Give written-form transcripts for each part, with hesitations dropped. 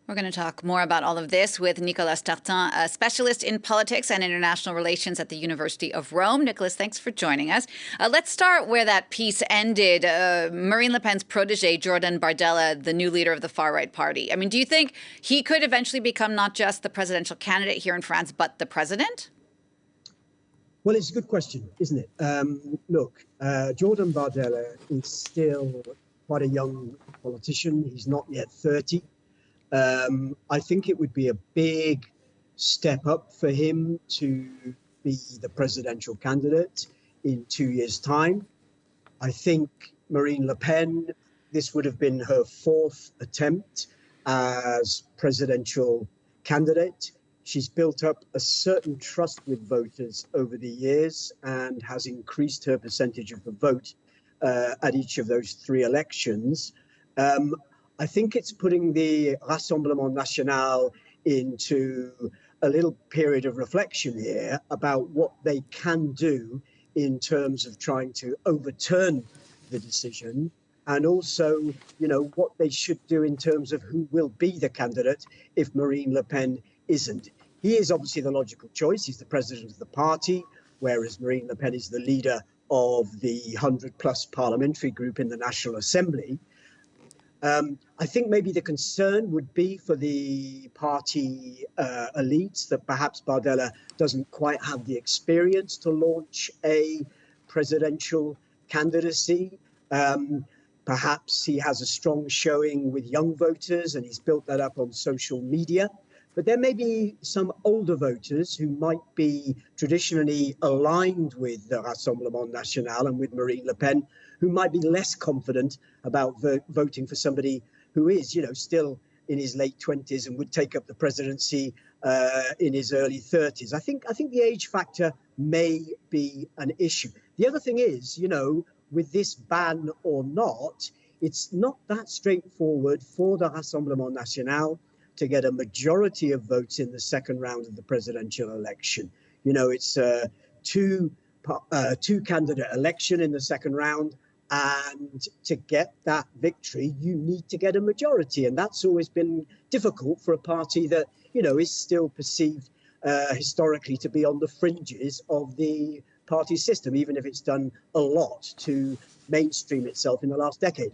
We're going to talk more about all of this with Nicolas Startin, a specialist in politics and international relations at the University of Rome. Nicolas, thanks for joining us. Let's start where that piece ended. Marine Le Pen's protege, Jordan Bardella, the new leader of the far-right party. I mean, do you think he could eventually become not just the presidential candidate here in France, but the president? Well, it's a good question, isn't it? Look, Jordan Bardella is still quite a young politician. He's not yet 30. I think it would be a big step up for him to be the presidential candidate in 2 years' time. I think Marine Le Pen, this would have been her fourth attempt as presidential candidate. She's built up a certain trust with voters over the years and has increased her percentage of the vote at each of those three elections. I think it's putting the Rassemblement National into a little period of reflection here about what they can do in terms of trying to overturn the decision, and also, what they should do in terms of who will be the candidate if Marine Le Pen isn't. He is obviously the logical choice. He's the president of the party, whereas Marine Le Pen is the leader of the 100-plus parliamentary group in the National Assembly. I think maybe the concern would be for the party elites that perhaps Bardella doesn't quite have the experience to launch a presidential candidacy. Perhaps he has a strong showing with young voters and he's built that up on social media. But there may be some older voters who might be traditionally aligned with the Rassemblement National and with Marine Le Pen, who might be less confident about voting for somebody who is, still in his late 20s and would take up the presidency in his early 30s. I think the age factor may be an issue. The other thing is, with this ban or not, it's not that straightforward for the Rassemblement National to get a majority of votes in the second round of the presidential election. It's a two-candidate election in the second round. And to get that victory, you need to get a majority. And that's always been difficult for a party that, is still perceived historically to be on the fringes of the party system, even if it's done a lot to mainstream itself in the last decade.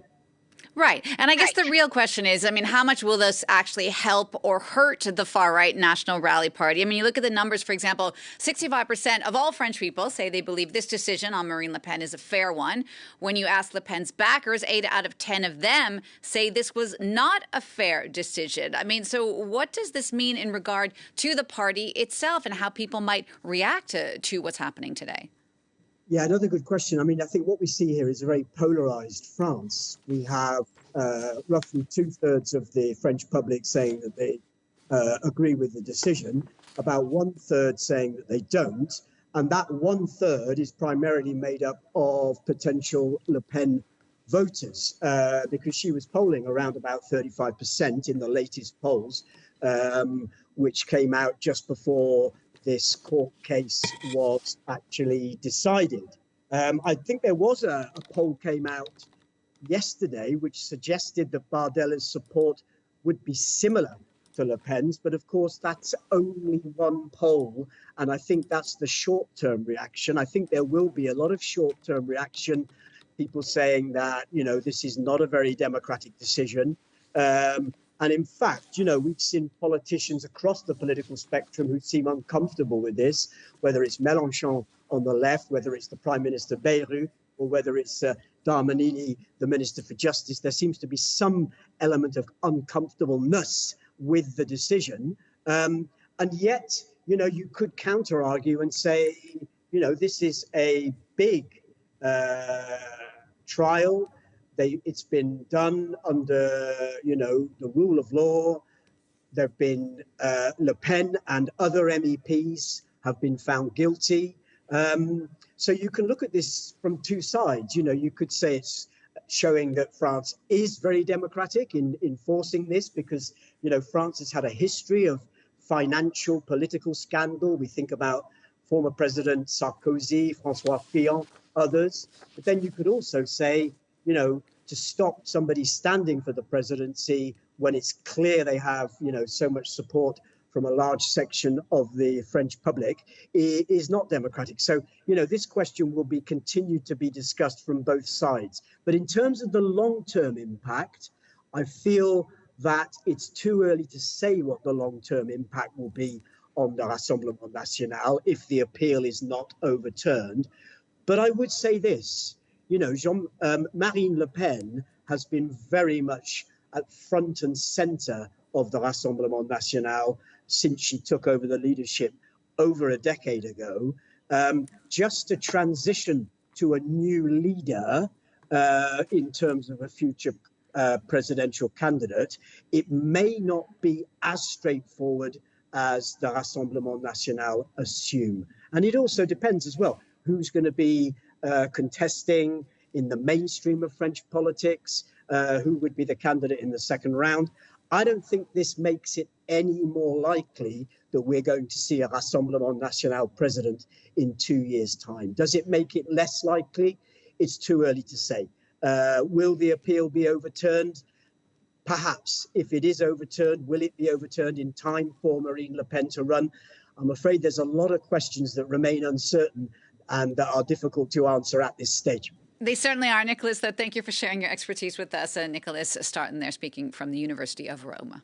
Right. And I guess the real question is, how much will this actually help or hurt the far-right Nationalrally party? You look at the numbers, for example, 65% of all French people say they believe this decision on Marine Le Pen is a fair one. When you ask Le Pen's backers, 8 out of 10 of them say this was not a fair decision. So what does this mean in regard to the party itself and how people might react to what's happening today? Yeah, another good question. I think what we see here is a very polarized France. We have roughly 2/3 of the French public saying that they agree with the decision, about 1/3 saying that they don't. And that 1/3 is primarily made up of potential Le Pen voters because she was polling around about 35% in the latest polls, which came out just before this court case was actually decided. I think there was a poll came out yesterday which suggested that Bardella's support would be similar to Le Pen's, but of course that's only one poll, and I think that's the short-term reaction. I think there will be a lot of short-term reaction, people saying that, this is not a very democratic decision. And in fact, we've seen politicians across the political spectrum who seem uncomfortable with this, whether it's Mélenchon on the left, whether it's the Prime Minister Bayrou, or whether it's Darmanin, the Minister for Justice. There seems to be some element of uncomfortableness with the decision. And yet, you could counter-argue and say, this is a big trial. It's been done under, the rule of law. There have been Le Pen and other MEPs have been found guilty. So you can look at this from two sides. You could say it's showing that France is very democratic in enforcing this because, France has had a history of financial political scandal. We think about former President Sarkozy, François Fillon, others. But then you could also say, to stop somebody standing for the presidency when it's clear they have, so much support from a large section of the French public, is not democratic. So, this question will be continued to be discussed from both sides. But in terms of the long-term impact, I feel that it's too early to say what the long-term impact will be on the Rassemblement National if the appeal is not overturned. But I would say this, Marine Le Pen has been very much at front and center of the Rassemblement National since she took over the leadership over a decade ago. Just to transition to a new leader in terms of a future presidential candidate, it may not be as straightforward as the Rassemblement National assume. And it also depends as well who's going to be contesting in the mainstream of French politics, who would be the candidate in the second round. I don't think this makes it any more likely that we're going to see a Rassemblement National president in 2 years' time. Does it make it less likely? It's too early to say. Will the appeal be overturned? Perhaps. If it is overturned, will it be overturned in time for Marine Le Pen to run? I'm afraid there's a lot of questions that remain uncertain and that are difficult to answer at this stage. They certainly are, Nicholas. Thank you for sharing your expertise with us. Nicholas Startin there, speaking from the University of Rome.